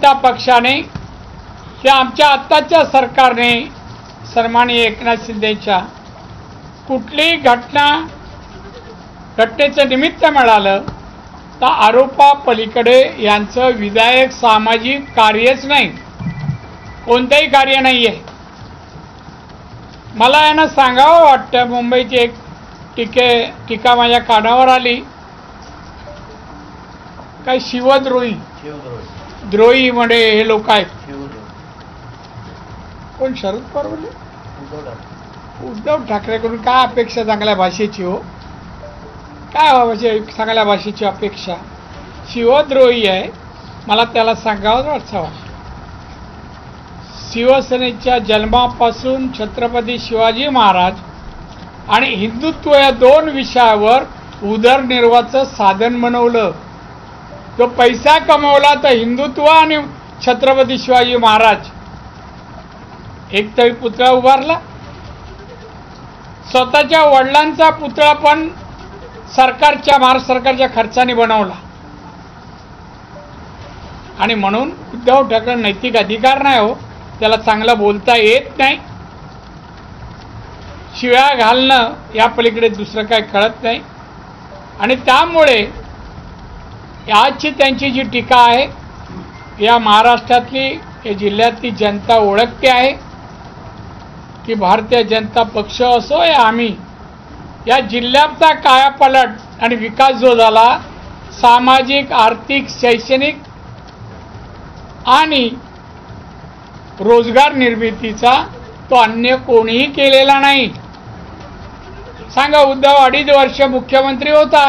जनता पक्षाने ते आमच्या आत्ताच्या सरकारने सन्माननीय एकनाथ शिंदेच्या कुठलीही घटनेचं निमित्त मिळालं तर आरोपापलीकडे यांचं विधायक सामाजिक कार्यच नाही, कोणतंही कार्य नाही आहे। मला यांना सांगावं वाटतं, मुंबईची एक टीका माझ्या कानावर आली, काय शिवद्रोही म्हणे हे लोक आहेत। कोण? शरद पवार बोलले? उद्धव ठाकरेकडून काय अपेक्षा चांगल्या भाषेची हो? काय चांगल्या भाषेची अपेक्षा? शिवद्रोही आहे, मला त्याला सांगावं वाटतं। शिवसेनेच्या जन्मापासून छत्रपती शिवाजी महाराज आणि हिंदुत्व या दोन विषयावर उदरनिर्वाहाचं साधन बनवलं। तो पैसा कमवला तर हिंदुत्व आणि छत्रपती शिवाजी महाराज एक तरी पुतळा उभारला। स्वतःच्या वडिलांचा पुतळा पण महाराष्ट्र सरकारच्या खर्चाने बनवला। आणि म्हणून उद्धव ठाकरे नैतिक अधिकार नाही हो, त्याला चांगलं बोलता येत नाही, शिव्या घालणं या पलीकडे दुसरं काय कळत नाही। आणि त्यामुळे आजची त्यांची जी टीका आहे, या महाराष्ट्रातली या जिल्ह्यातली जनता ओळखते आहे की भारतीय जनता पक्ष असो या आम्ही, या जिल्ह्याचा कायापालट आणि विकास जो झाला, सामाजिक, आर्थिक, शैक्षणिक आणि रोजगार निर्मितीचा, तो अन्य कोणीही केलेला नाही। सांगा, उद्धव 2.5 वर्ष मुख्यमंत्री होता,